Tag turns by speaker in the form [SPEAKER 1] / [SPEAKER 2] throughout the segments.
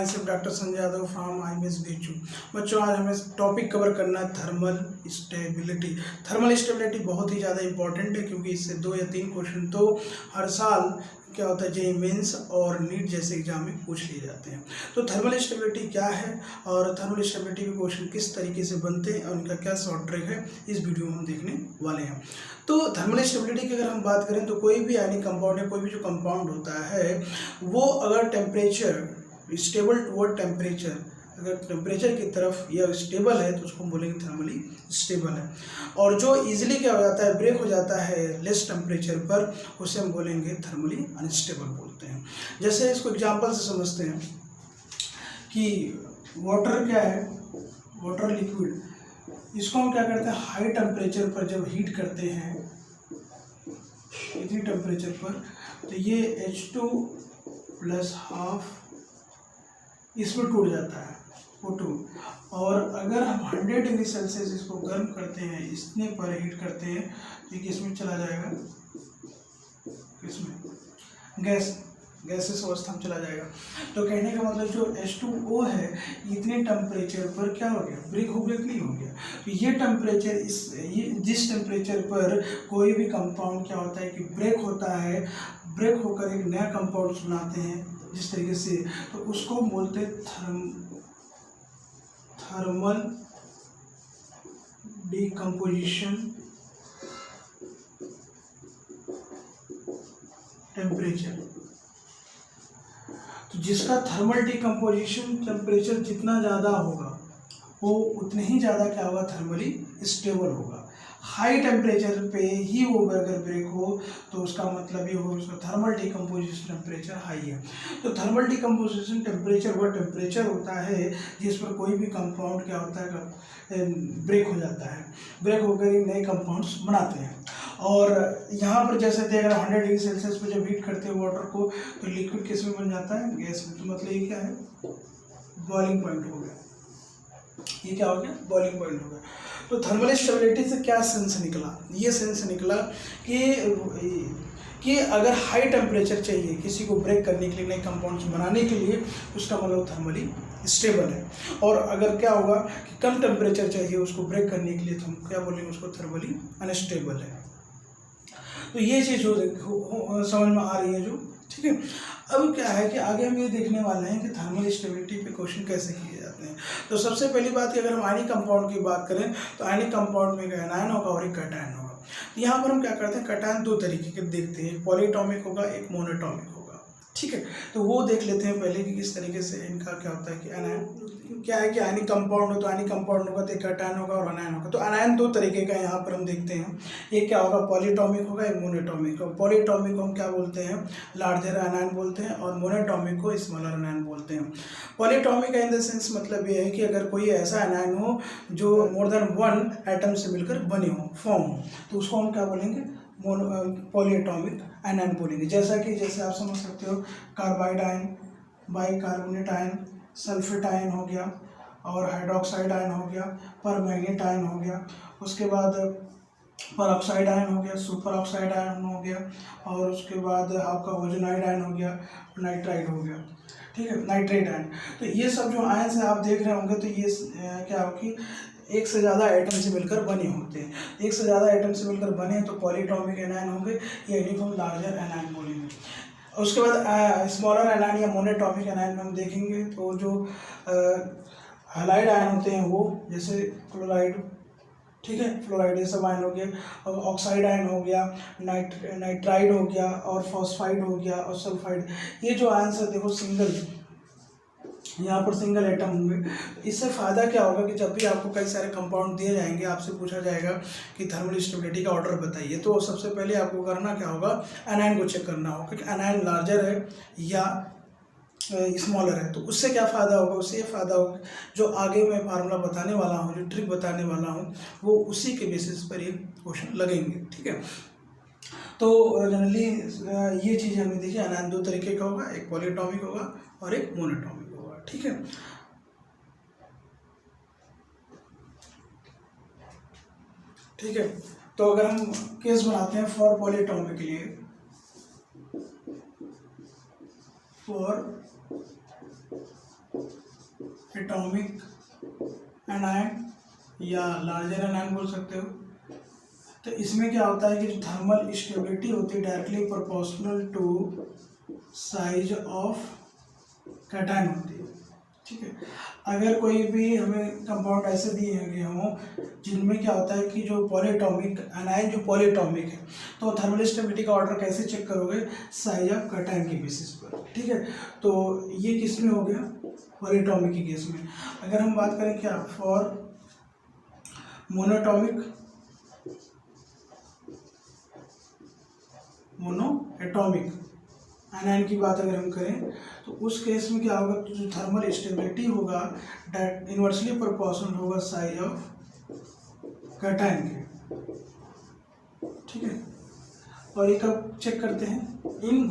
[SPEAKER 1] My self doctor Sanjay Yadav from IMS BHU। बच्चों, आज हमें टॉपिक कवर करना है थर्मल स्टेबिलिटी। थर्मल स्टेबिलिटी बहुत ही ज़्यादा इंपॉर्टेंट है क्योंकि इससे 2 या 3 क्वेश्चन तो हर साल क्या होता है JEE मेंस और नीट जैसे एग्जाम में पूछ लिए जाते हैं। तो थर्मल स्टेबिलिटी क्या है और थर्मल स्टेबिलिटी के क्वेश्चन किस तरीके से बनते हैं और उनका क्या शॉर्ट ट्रिक है, इस वीडियो में हम देखने वाले हैं। तो थर्मल स्टेबिलिटी की अगर हम बात करें तो कोई भी आयनिक कंपाउंड या कोई भी जो कंपाउंड होता है वो अगर टेम्परेचर स्टेबल टुवर्ड टेम्परेचर, अगर टेम्परेचर की तरफ यह स्टेबल है तो उसको हम बोलेंगे थर्मली स्टेबल है। और जो इजीली क्या हो जाता है, ब्रेक हो जाता है लेस टेम्परेचर पर, उसे हम बोलेंगे थर्मली अनस्टेबल बोलते हैं। जैसे इसको एग्जांपल से समझते हैं कि वाटर क्या है, वाटर लिक्विड, इसको हम क्या करते हैं हाई टेम्परेचर पर जब हीट करते हैं इतनी टेम्परेचर पर, तो ये H2 प्लस हाफ इसमें टूट जाता है O2। और अगर हम 100 डिग्री सेल्सियस इसको गर्म करते हैं, इतने पर हीट करते हैं, तो ये किसमें चला जाएगा, किसमें, गैसेस अवस्था में चला जाएगा। तो कहने का मतलब जो H2O है इतने टेम्परेचर पर क्या हो गया, ब्रेक हो गया कि नहीं हो गया। तो ये टेम्परेचर जिस टेम्परेचर पर कोई भी कंपाउंड क्या होता है कि ब्रेक होता है, ब्रेक होकर एक नया कंपाउंड बनाते हैं जिस तरीके से, तो उसको बोलते हैं थर्मल डिकम्पोजिशन टेम्परेचर। तो जिसका थर्मल डिकम्पोजिशन टेम्परेचर जितना ज़्यादा होगा वो उतने ही ज़्यादा क्या होगा, थर्मली स्टेबल होगा। हाई टेम्परेचर पे ही वो अगर ब्रेक हो तो उसका मतलब ये हो उसका थर्मल डिकम्पोजिशन टेम्परेचर हाई है। तो थर्मल डिकम्पोजिशन टेम्परेचर वह टेम्परेचर होता है जिस पर कोई भी कंपाउंड क्या होता है, ब्रेक हो जाता है, ब्रेक होकर एक नए कंपाउंड्स बनाते हैं। और यहाँ पर जैसे थे अगर 100 डिग्री सेल्सियस पर जब हीट करते हैं वाटर को तो लिक्विड किस में बन जाता है, गैस में। तो मतलब ये क्या है, बॉइलिंग पॉइंट हो गया, ये क्या हो गया, बॉइलिंग पॉइंट हो गया। तो थर्मल स्टेबिलिटी से क्या सेंस निकला, ये सेंस निकला कि अगर हाई टेम्परेचर चाहिए किसी को ब्रेक करने के लिए, नए कंपाउंड्स बनाने के लिए, उसका मतलब थर्मली स्टेबल है। और अगर क्या होगा कि कम टेम्परेचर चाहिए उसको ब्रेक करने के लिए, तो हम क्या बोलेंगे, उसको थर्मली अनस्टेबल है। तो ये चीज़ जो समझ में आ रही है जो, ठीक है। अब क्या है कि आगे हम ये देखने वाले हैं कि थर्मल स्टेबिलिटी पे क्वेश्चन कैसे किए जाते हैं। तो सबसे पहली बात कि अगर हम आयनिक कंपाउंड की बात करें तो आयनिक कंपाउंड में एक एनायन होगा और एक कैटायन होगा। तो यहाँ पर हम क्या करते हैं, कैटायन 2 तरीके के देखते हैं, एक पॉलीएटॉमिक होगा, एक मोनोएटॉमिक होगा, ठीक है। तो वो देख लेते हैं पहले कि किस तरीके से इनका क्या होता है कि एनायन क्या है कि आयनिक कंपाउंड हो तो आयनिक कंपाउंड होगा तो एक कैटायन होगा और अनायन होगा। तो अनायन 2 तरीके का यहाँ पर हम देखते हैं, एक क्या होगा पॉलीएटॉमिक होगा, एक मोनोएटॉमिक होगा। पॉलीएटॉमिक को हम क्या बोलते हैं, लार्जर अनायन बोलते हैं, और मोनोएटॉमिक को स्मॉलर अनायन बोलते हैं। पॉलीएटॉमिक इन द सेंस मतलब ये है कि अगर कोई ऐसा अनायन हो जो मोर देन 1 एटम से मिलकर बने हो, फॉर्म हो, तो उसको हम क्या बोलेंगे, पॉलीएटॉमिक आयन बोलेंगे। जैसे आप समझ सकते हो carbide ion, bicarbonate ion, sulphate ion हो गया, और हाइड्रोक्साइड आयन हो गया, परमैंगनेट आयन हो गया, उसके बाद परऑक्साइड आयन हो गया, सुपर ऑक्साइड आयन हो गया, और उसके बाद आपका ओजोनाइड आयन हो गया, नाइट्राइड हो गया, ठीक है, नाइट्रेट आयन। तो ये सब जो आयन से आप देख रहे होंगे तो ये क्या हो कि एक से ज़्यादा एटम से मिलकर बने होते हैं। एक से ज़्यादा एटम से मिलकर बने तो पॉलीएटॉमिक एनायन होंगे, या इन्हीं हम लार्जर एनायन बोलेंगे। उसके बाद स्मॉलर एनायन या मोनोएटॉमिक एनायन में हम देखेंगे तो जो हैलाइड आयन होते हैं वो, जैसे क्लोराइड, ठीक है, फ्लोराइड, ये सब आयन हो गया, और ऑक्साइड आयन हो गया, नाइट्राइड हो गया, और फॉस्फाइड हो गया, और सल्फाइड। ये जो आयन है देखो सिंगल, यहाँ पर सिंगल एटम होंगे। इससे फ़ायदा क्या होगा कि जब भी आपको कई सारे कंपाउंड दिए जाएंगे, आपसे पूछा जाएगा कि थर्मल स्टेबिलिटी का ऑर्डर बताइए, तो सबसे पहले आपको करना क्या होगा, एनायन को चेक करना होगा कि एनायन लार्जर है या स्मॉलर है। तो उससे क्या फ़ायदा होगा, उससे ये फ़ायदा होगा जो आगे मैं फार्मूला बताने वाला हूँ, जो ट्रिक बताने वाला हूँ, वो उसी के बेसिस पर ये क्वेश्चन लगेंगे, ठीक है। तो जनरली ये चीज़ हमने देखी, एनायन 2 तरीके का होगा, एक पॉलीएटॉमिक होगा और एक मोनोएटॉमिक होगा, ठीक है। ठीक है, तो अगर हम केस बनाते हैं फॉर पॉलीएटॉमिक के लिए, फॉर एटॉमिक एनायन या लार्जर एनायन बोल सकते हो। तो इसमें क्या होता है कि जो थर्मल स्टेबिलिटी होती है directly proportional to size of cation होती है, ठीक है। अगर कोई भी हमें कंपाउंड ऐसे दिए गए हों जिनमें क्या होता है कि जो पॉलीएटॉमिक एनायन जो पॉलीएटॉमिक है, तो थर्मल स्टेबिलिटी का ऑर्डर कैसे चेक करोगे, साइज ऑफ कैटायन के बेसिस पर, ठीक है। तो ये किस में हो गया, पॉलीएटॉमिक के केस में। अगर हम बात करें क्या फॉर मोनोएटॉमिक मोनोएटॉमिक एनायन की बात अगर हम करें तो उस केस में क्या होगा, तो जो थर्मल स्टेबिलिटी होगा डेट इनवर्सली प्रोपोर्शनल होगा साइज ऑफ कैटायन के, ठीक है। और ये कब चेक करते हैं, इन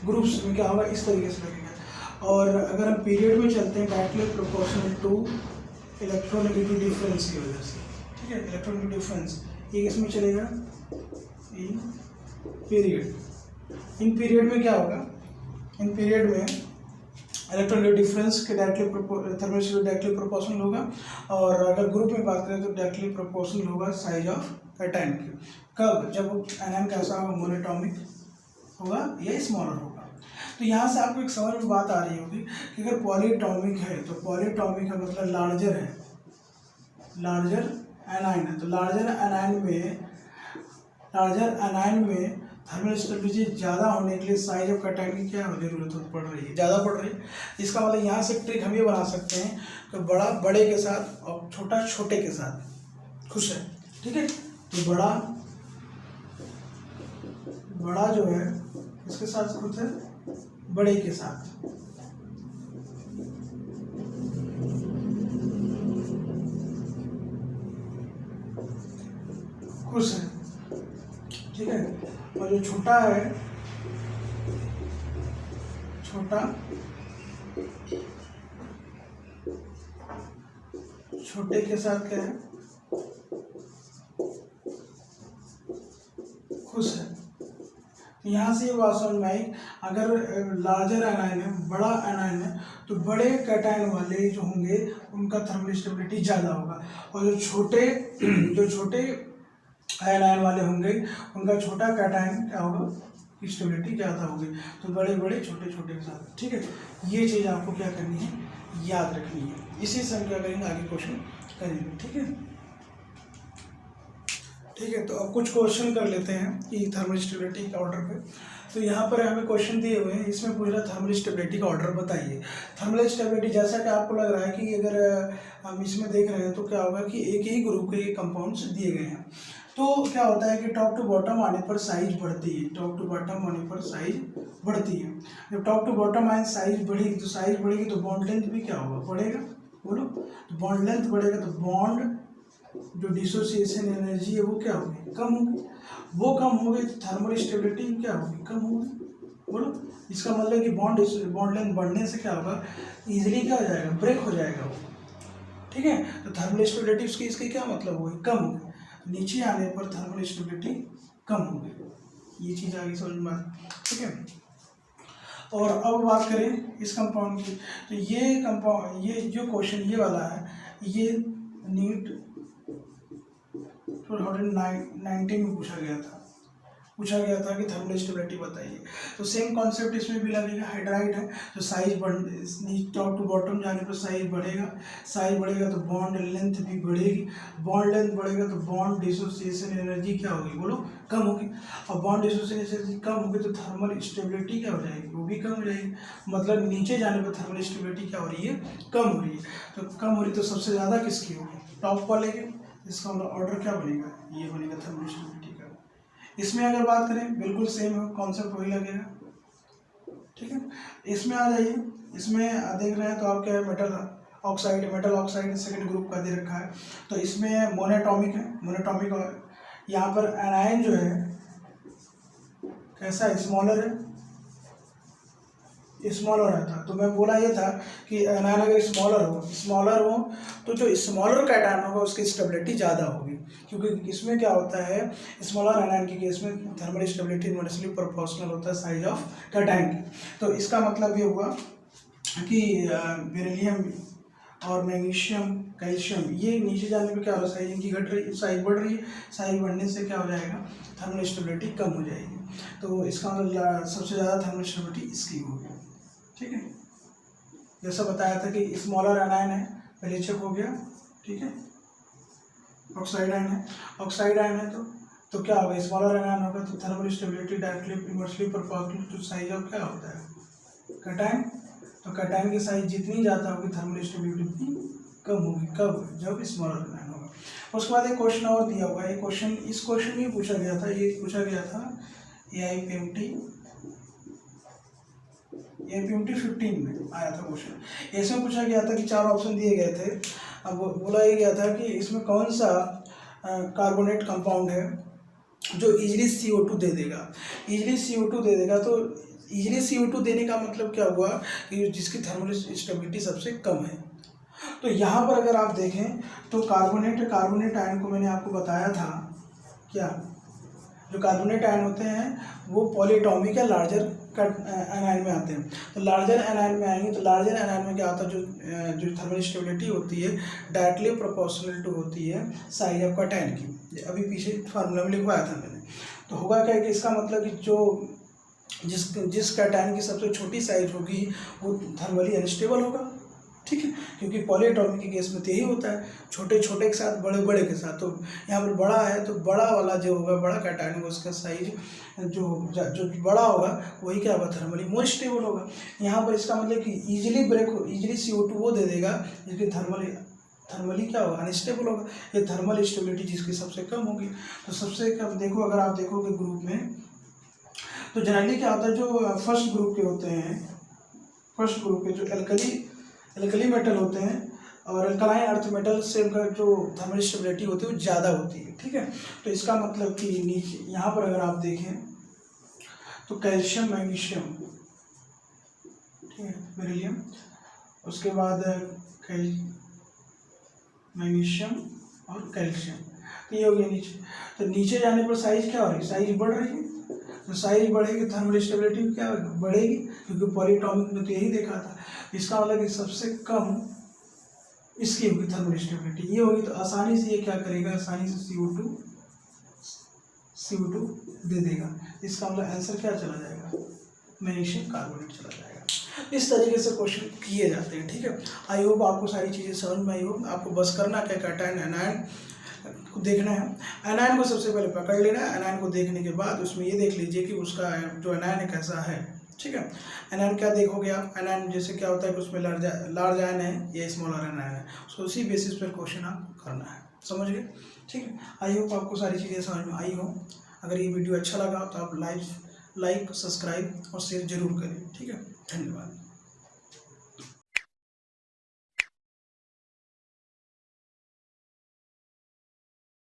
[SPEAKER 1] ग्रुप्स में क्या होगा, इस तरीके से लगेगा। और अगर हम पीरियड में चलते हैं directly proportional to electronegative difference की वजह से, ठीक है। इलेक्ट्रोनेगेटिव डिफरेंस ये किसमें चलेगा, इन पीरियड में क्या होगा, इन पीरियड में इलेक्ट्रोनेगेटिव डिफरेंस के डायरेक्टली थर्मल डायरेक्टली प्रोपोर्शनल होगा। और अगर ग्रुप में बात करें तो डायरेक्टली प्रोपोर्शनल होगा साइज ऑफ कैटायन की। कब, जब एनायन कैसा होगा, मोनोएटॉमिक होगा या स्मॉलर होगा। तो यहाँ से आपको एक समझ में बात आ रही होगी कि अगर पॉलीएटॉमिक है तो पॉलीएटॉमिक का मतलब लार्जर है, लार्जर एनायन है। तो लार्जर एनायन में थर्मल स्टेबिलिटी ज़्यादा होने के लिए साइज ऑफ कैटायन की क्या जरूरत पड़ रही है, ज़्यादा पड़ रही है। इसका मतलब यहाँ से ट्रिक हम ये बना सकते हैं कि बड़ा बड़े के साथ और छोटा छोटे के साथ खुश है, ठीक है। तो बड़ा जो है इसके साथ खुश है, बड़े के साथ, खुश है, ठीक है। और जो छोटा है, छोटे के साथ क्या है, खुश है। यहाँ से ये बात समझ में आई, अगर लार्जर एनायन है, बड़ा एनायन है, तो बड़े कैटायन वाले जो होंगे उनका थर्मल स्टेबिलिटी ज़्यादा होगा। और जो छोटे एनायन वाले होंगे उनका छोटा कैटायन क्या होगा, स्टेबिलिटी ज़्यादा होगी। तो बड़े बड़े छोटे छोटे के साथ, ठीक है। ये चीज़ आपको क्या करनी है, याद रखनी है। इसी से हम क्या करेंगे, आगे क्वेश्चन करेंगे, ठीक है। ठीक है, तो अब कुछ क्वेश्चन कर लेते हैं कि थर्मल स्टेबिलिटी का ऑर्डर पे। तो यहाँ पर हमें क्वेश्चन दिए हुए हैं, इसमें पूछ रहा है थर्मल स्टेबिलिटी का ऑर्डर बताइए। थर्मल स्टेबिलिटी जैसा कि आपको लग रहा है कि अगर हम इसमें देख रहे हैं तो क्या होगा कि एक ही ग्रुप के कंपाउंड्स दिए गए हैं। तो क्या होता है कि टॉप टू बॉटम आने पर साइज बढ़ती है, टॉप टू बॉटम आने पर साइज बढ़ती है। जब टॉप टू बॉटम आए साइज बढ़ेगी, तो साइज बढ़ेगी तो बॉन्ड लेंथ भी क्या होगा, बढ़ेगा, बोलो। तो बॉन्ड लेंथ बढ़ेगा तो बॉन्ड जो डिसोसिएशन एनर्जी है वो क्या होगी, कम होगी। वो कम हो गई तो थर्मल स्टेबिलिटी क्या होगी, कम होगी, बोलो। इसका मतलब कि बॉन्ड लेंथ बढ़ने से क्या होगा, इजीली क्या हो जाएगा, ब्रेक हो जाएगा वो, ठीक है। तो थर्मल स्टेबिलिटी इसकी क्या मतलब होगी, कम होगी। नीचे आने पर थर्मल स्टेबिलिटी कम होगी। ये चीज़ आगे समझ में आती, ठीक है। और अब बात करें इस कंपाउंड की, तो ये कंपाउंड, ये जो क्वेश्चन ये वाला है, ये नीट 2019 में पूछा गया था कि थर्मल स्टेबिलिटी बताइए। तो सेम कॉन्सेप्ट इसमें भी लगेगा। हाइड्राइड है तो साइज टॉप टू बॉटम जाने पर साइज बढ़ेगा तो बॉन्ड लेंथ भी बढ़ेगी। बॉन्ड लेंथ बढ़ेगा तो बॉन्ड डिसोसिएशन एनर्जी क्या होगी, बोलो, कम होगी। और बॉन्ड डिसोसिएशन एनर्जी कम होगी तो थर्मल स्टेबिलिटी क्या हो जाएगी, वो भी कम हो जाएगी। मतलब नीचे जाने पर थर्मल स्टेबिलिटी क्या हो रही है, कम हो रही है। तो कम हो रही तो सबसे ज़्यादा किसकी होगी, टॉप वाले के। इसका मतलब ऑर्डर क्या बनेगा, ये बनेगा थर्मल स्टेबिलिटी का। इसमें अगर बात करें बिल्कुल सेम कॉन्सेप्ट वही लगेगा, ठीक है। इसमें आ जाइए, इसमें देख रहे हैं तो आप क्या है, मेटल ऑक्साइड सेकंड ग्रुप का दे रखा है। तो इसमें मोनोएटॉमिक यहाँ पर एनायन जो है कैसा है, स्मॉलर रहता। तो मैं बोला ये था कि एनायन अगर स्मॉलर हो तो जो स्मॉलर कैटायन होगा उसकी स्टेबिलिटी ज़्यादा होगी, क्योंकि इसमें क्या होता है, स्मॉलर एनायन के केस में थर्मल स्टेबिलिटी इनवर्सली प्रोपोर्शनल होता है साइज ऑफ कैटायन की। तो इसका मतलब ये हुआ कि बेरिलियम और मैग्नीशियम, कैल्शियम, ये नीचे जाने पे क्या हो रहा है, साइज इनकी घट रही, साइज बढ़ रही है। साइज बढ़ने से क्या हो जाएगा, थर्मल स्टेबिलिटी कम हो जाएगी। तो इसका मतलब सबसे ज़्यादा थर्मल स्टेबिलिटी इसकी होगी। ठीक है, जैसा बताया था कि स्मॉलर एनायन है, पहले चेक हो गया। ठीक है, ऑक्साइड आयन है, ऑक्साइड आयन है तो क्या होगा, स्मॉलर एनायन होगा तो thermal stability directly inversely proportional to size of क्या होता है, कैटायन। तो कैटायन की साइज जितनी ज़्यादा होगी थर्मल स्टेबिलिटी उतनी कम होगी। कब, जब स्मॉलर एनायन होगा। उसके बाद एक क्वेश्चन और दिया हुआ है, इस क्वेश्चन में पूछा गया था, ये पूछा गया था AIPMT 15 में आया था क्वेश्चन। इसमें पूछा गया था कि 4 ऑप्शन दिए गए थे। अब बोला ये गया था कि इसमें कौन सा कार्बोनेट कंपाउंड है जो इजीली CO2 दे देगा। इजीली CO2 दे देगा, तो इजीली CO2 देने का मतलब क्या हुआ कि जिसकी थर्मल स्टेबिलिटी सबसे कम है। तो यहाँ पर अगर आप देखें तो कार्बोनेट आयन को मैंने आपको बताया था, क्या जो कार्बोनेट आयन होते हैं वो पॉलीएटॉमिक या लार्जर एनायन में आते हैं। तो लार्जर एनायन में आएंगे तो लार्जर एनायन में क्या होता है, जो थर्मल स्टेबिलिटी होती है डायरेक्टली प्रोपोर्शनल टू होती है साइज ऑफ कैटायन की। अभी पीछे फार्मूला में लिखवाया था मैंने। तो होगा क्या कि इसका मतलब कि जो जिस कैटायन की सबसे छोटी साइज होगी वो थर्मली अनस्टेबल होगा। ठीक है, क्योंकि पॉलीएटॉमिक के केस में तो यही होता है, छोटे छोटे के साथ बड़े बड़े के साथ। तो यहाँ पर बड़ा है तो बड़ा वाला जो होगा, बड़ा कैटायन होगा, उसका साइज जो बड़ा होगा वही क्या होगा, थर्मली मोर स्टेबल होगा। यहाँ पर इसका मतलब कि इजीली CO2 वो दे देगा जिसकी थर्मली क्या होगा, अनस्टेबल होगा। ये थर्मल स्टेबिलिटी जिसकी सबसे कम होगी। तो सबसे कम देखो, अगर आप देखोगे ग्रुप में तो जनरली क्या होता है, जो फर्स्ट ग्रुप के होते हैं, फर्स्ट ग्रुप के जो एल्कली मेटल होते हैं और अल्कलाइन अर्थ मेटल से उनका जो थर्मल स्टेबिलिटी होती है वो ज़्यादा होती है। ठीक है, तो इसका मतलब कि नीचे यहाँ पर अगर आप देखें तो कैल्शियम, मैग्नीशियम, ठीक है, बेरिलियम, उसके बाद मैग्नीशियम और कैल्शियम, तो ये हो गया नीचे। तो नीचे जाने पर साइज क्या हो रही है, साइज बढ़ रही है। तो साइज बढ़ेगी थर्मल स्टेबिलिटी भी क्या बढ़ेगी, क्योंकि पॉलीएटॉमिक में तो यही देखा था। इसका मतलब कि सबसे कम इसकी होगी थर्मल स्टेबिलिटी, ये होगी। तो आसानी से ये क्या करेगा, आसानी से CO2 दे देगा। इसका मतलब आंसर क्या चला जाएगा, मैग्नीशियम कार्बोनेट चला जाएगा। इस तरीके से क्वेश्चन किए जाते हैं। ठीक है, आई होप आपको सारी चीज़ें समझ में आई हो। आपको बस करना क्या, कैटायन एनायन को देखना है। एनायन को सबसे पहले पकड़ लेना है। एनायन को देखने के बाद उसमें ये देख लीजिए कि उसका जो एनायन है कैसा है। ठीक है, एनायन क्या देखोगे आप, एनायन जैसे क्या होता है कि उसमें लार्ज आयन है या स्मॉलर आयन है, सो उसी बेसिस पर क्वेश्चन आप करना है। समझ गए। ठीक है, आई होप आपको सारी चीज़ें समझ में आई हो। अगर ये वीडियो अच्छा लगा तो आप लाइक, सब्सक्राइब और शेयर जरूर करें। ठीक है, धन्यवाद।